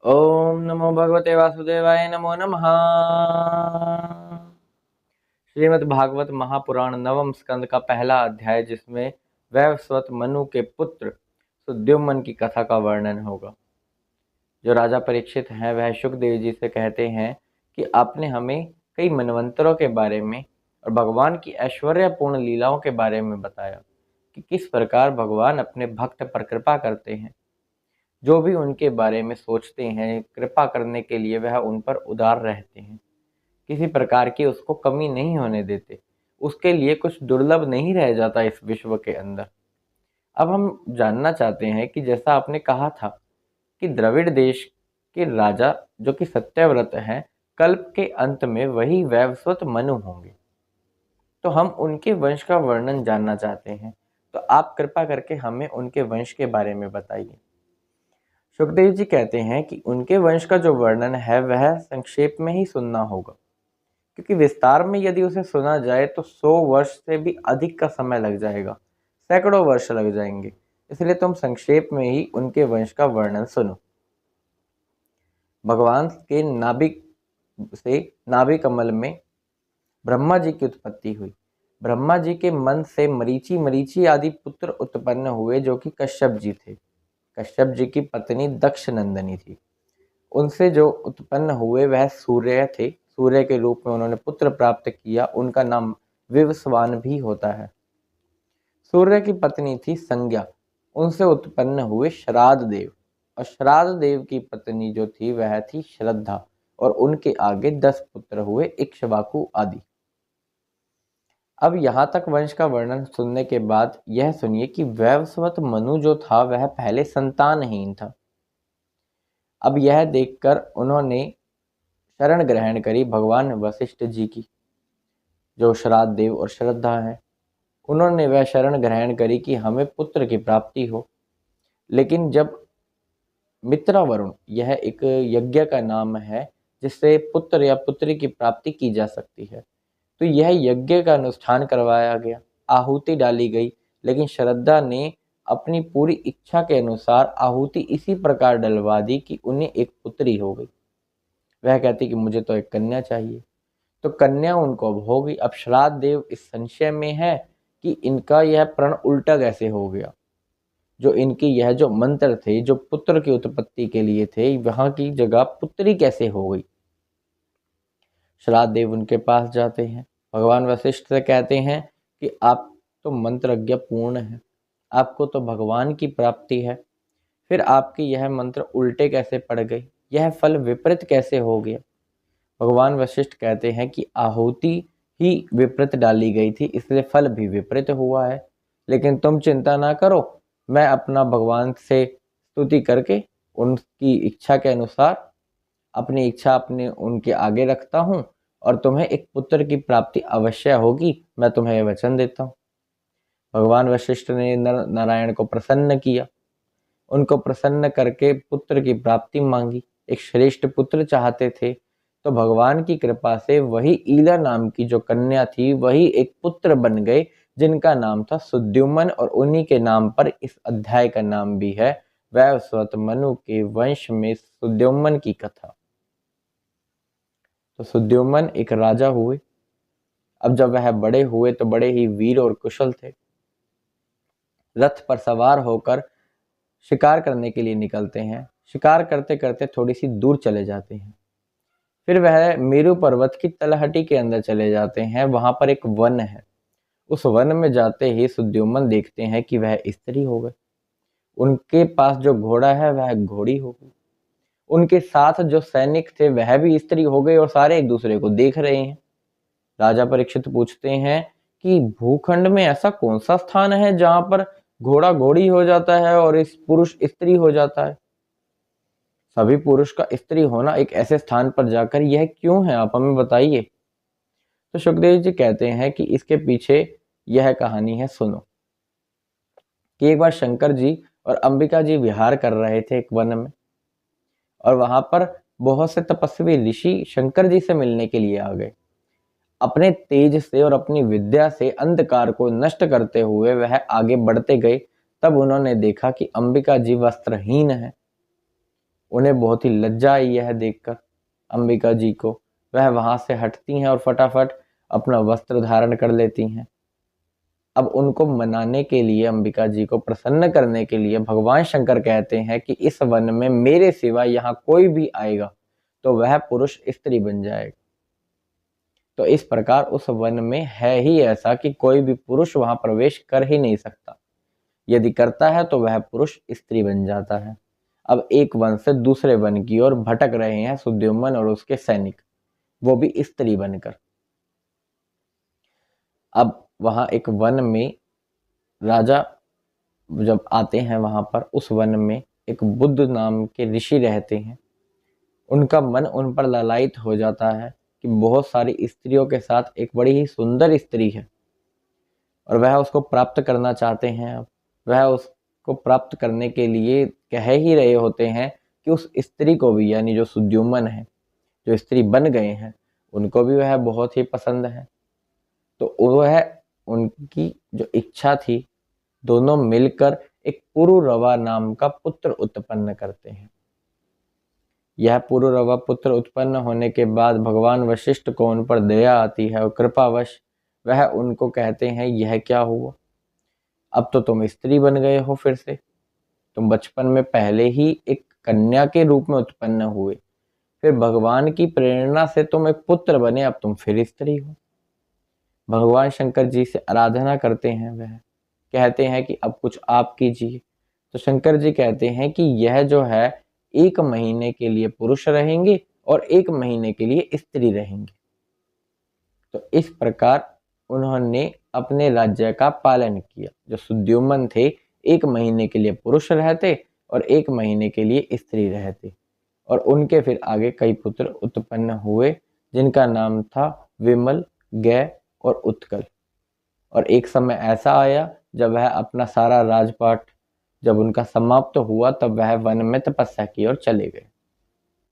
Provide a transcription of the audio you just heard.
ओम नमो भगवते वासुदेवाय नमो नमः। श्रीमद् भागवत महापुराण नवम स्कंद का पहला अध्याय, जिसमें वैवस्वत मनु के पुत्र सुद्युम्न की कथा का वर्णन होगा। जो राजा परीक्षित हैं वह शुकदेव जी से कहते हैं कि आपने हमें कई मनवंतरों के बारे में और भगवान की ऐश्वर्यपूर्ण लीलाओं के बारे में बताया कि किस प्रकार भगवान अपने भक्त पर कृपा करते हैं। जो भी उनके बारे में सोचते हैं, कृपा करने के लिए वह उन पर उदार रहते हैं, किसी प्रकार की उसको कमी नहीं होने देते, उसके लिए कुछ दुर्लभ नहीं रह जाता इस विश्व के अंदर। अब हम जानना चाहते हैं कि जैसा आपने कहा था कि द्रविड़ देश के राजा जो कि सत्यव्रत हैं, कल्प के अंत में वही वैवस्वत मनु होंगे, तो हम उनके वंश का वर्णन जानना चाहते हैं। तो आप कृपा करके हमें उनके वंश के बारे में बताइए। सुखदेव जी कहते हैं कि उनके वंश का जो वर्णन है वह संक्षेप में ही सुनना होगा, क्योंकि विस्तार में यदि उसे सुना जाए तो 100 वर्ष से भी अधिक का समय लग जाएगा, सैकड़ों वर्ष लग जाएंगे। इसलिए तुम संक्षेप में ही उनके वंश का वर्णन सुनो। भगवान के नाभि कमल में ब्रह्मा जी की उत्पत्ति हुई। ब्रह्मा जी के मन से मरीचि मरीचि आदि पुत्र उत्पन्न हुए, जो कि कश्यप जी थे। कश्यप जी की पत्नी दक्ष नंदनी थी। उनसे जो उत्पन्न हुए वह सूर्य थे। सूर्य के रूप में उन्होंने पुत्र प्राप्त किया, उनका नाम विवस्वान भी होता है। सूर्य की पत्नी थी संज्ञा, उनसे उत्पन्न हुए श्राद्ध देव, और श्राद्ध देव की पत्नी जो थी वह थी श्रद्धा, और उनके आगे 10 पुत्र हुए, इक्ष्वाकु आदि। अब यहाँ तक वंश का वर्णन सुनने के बाद यह सुनिए कि वैवस्वत मनु जो था वह पहले संतानहीन था। अब यह देखकर उन्होंने शरण ग्रहण करी भगवान वशिष्ठ जी की, जो श्राद्ध देव और श्रद्धा है। उन्होंने वह शरण ग्रहण करी कि हमें पुत्र की प्राप्ति हो। लेकिन जब मित्रावरुण, यह एक यज्ञ का नाम है जिससे पुत्र या पुत्री की प्राप्ति की जा सकती है, तो यह यज्ञ का अनुष्ठान करवाया गया, आहुति डाली गई। लेकिन श्रद्धा ने अपनी पूरी इच्छा के अनुसार आहुति इसी प्रकार डलवा दी कि उन्हें एक पुत्री हो गई। वह कहती कि मुझे तो एक कन्या चाहिए, तो कन्या उनको अब हो गई। अब श्राद्ध देव इस संशय में है कि इनका यह प्रण उल्टा कैसे हो गया। जो इनकी यह जो मंत्र थे, जो पुत्र की उत्पत्ति के लिए थे, वहां की जगह पुत्री कैसे हो गई। श्राद्ध देव उनके पास जाते हैं, भगवान वशिष्ठ से कहते हैं कि आप तो मंत्रज्ञ पूर्ण हैं, आपको तो भगवान की प्राप्ति है, फिर आपकी यह मंत्र उल्टे कैसे पड़ गई, यह फल विपरीत कैसे हो गया। भगवान वशिष्ठ कहते हैं कि आहुति ही विपरीत डाली गई थी, इसलिए फल भी विपरीत हुआ है। लेकिन तुम चिंता ना करो, मैं अपना भगवान से स्तुति करके उनकी इच्छा के अनुसार अपनी इच्छा अपने उनके आगे रखता हूँ, और तुम्हें एक पुत्र की प्राप्ति अवश्य होगी, मैं तुम्हें यह वचन देता हूँ। भगवान वशिष्ठ ने नर नारायण को प्रसन्न किया, उनको प्रसन्न करके पुत्र की प्राप्ति मांगी। एक श्रेष्ठ पुत्र चाहते थे, तो भगवान की कृपा से वही ईला नाम की जो कन्या थी वही एक पुत्र बन गए, जिनका नाम था सुद्युम्न, और उन्हीं के नाम पर इस अध्याय का नाम भी है, वैवस्वत मनु के वंश में सुद्युम्न की कथा। तो सुद्युम्न एक राजा हुए। अब जब वह बड़े हुए तो बड़े ही वीर और कुशल थे। रथ पर सवार होकर शिकार करने के लिए निकलते हैं। शिकार करते करते थोड़ी सी दूर चले जाते हैं, फिर वह मेरु पर्वत की तलहटी के अंदर चले जाते हैं। वहां पर एक वन है। उस वन में जाते ही सुद्युम्न देखते हैं कि वह स्त्री हो गए। उनके पास जो घोड़ा है वह घोड़ी हो गई। उनके साथ जो सैनिक थे वह भी स्त्री हो गए, और सारे एक दूसरे को देख रहे हैं। राजा परीक्षित पूछते हैं कि भूखंड में ऐसा कौन सा स्थान है जहां पर घोड़ा घोड़ी हो जाता है और इस पुरुष स्त्री हो जाता है। सभी पुरुष का स्त्री होना एक ऐसे स्थान पर जाकर यह क्यों है, आप हमें बताइए। तो सुखदेव जी कहते हैं कि इसके पीछे यह कहानी है, सुनो। कि एक बार शंकर जी और अंबिका जी विहार कर रहे थे एक वन में, और वहां पर बहुत से तपस्वी ऋषि शंकर जी से मिलने के लिए आ गए। अपने तेज से और अपनी विद्या से अंधकार को नष्ट करते हुए वह आगे बढ़ते गए। तब उन्होंने देखा कि अंबिका जी वस्त्रहीन है। उन्हें बहुत ही लज्जा आई यह देखकर अंबिका जी को। वह वहां से हटती हैं और फटाफट अपना वस्त्र धारण कर लेती हैं। अब उनको मनाने के लिए, अंबिका जी को प्रसन्न करने के लिए भगवान शंकर कहते हैं कि इस वन में मेरे सिवा यहाँ कोई भी आएगा तो वह पुरुष स्त्री बन जाएगा। तो इस प्रकार उस वन में है ही ऐसा कि कोई भी पुरुष वहां प्रवेश कर ही नहीं सकता। यदि करता है तो वह पुरुष स्त्री बन जाता है। अब एक वन से दूसरे वन की ओर भटक रहे हैं सुद्युम्न और उसके सैनिक, वो भी स्त्री बनकर। अब वहां एक वन में राजा जब आते हैं, वहां पर उस वन में एक बुद्ध नाम के ऋषि रहते हैं। उनका मन उन पर ललायित हो जाता है कि बहुत सारी स्त्रियों के साथ एक बड़ी ही सुंदर स्त्री है और वह उसको प्राप्त करना चाहते हैं। अब वह उसको प्राप्त करने के लिए कह ही रहे होते हैं कि उस स्त्री को भी, यानी जो सुद्युम्न है, जो स्त्री बन गए हैं, उनको भी वह बहुत ही पसंद है। तो वह, उनकी जो इच्छा थी, दोनों मिलकर एक पुरुरवा नाम का पुत्र उत्पन्न करते हैं। यह पुरुरवा पुत्र उत्पन्न होने के बाद भगवान वशिष्ठ को उन पर दया आती है और कृपावश वह उनको कहते हैं, यह क्या हुआ? अब तो तुम स्त्री बन गए हो फिर से। तुम बचपन में पहले ही एक कन्या के रूप में उत्पन्न हुए, फिर भगवान की प्रेरणा से तुम एक पुत्र बने, अब तुम फिर स्त्री हो। भगवान शंकर जी से आराधना करते हैं। वह कहते हैं कि अब कुछ आप कीजिए। तो शंकर जी कहते हैं कि यह जो है 1 महीने के लिए पुरुष रहेंगे और 1 महीने के लिए स्त्री रहेंगे। तो इस प्रकार उन्होंने अपने राज्य का पालन किया। जो सुद्युम्न थे 1 महीने के लिए पुरुष रहते और 1 महीने के लिए स्त्री रहते, और उनके फिर आगे कई पुत्र उत्पन्न हुए जिनका नाम था विमल, गय और उत्कल। और एक समय ऐसा आया जब वह अपना सारा राजपाट जब उनका समाप्त हुआ, तब वह वन में तपस्या की ओर चले गए।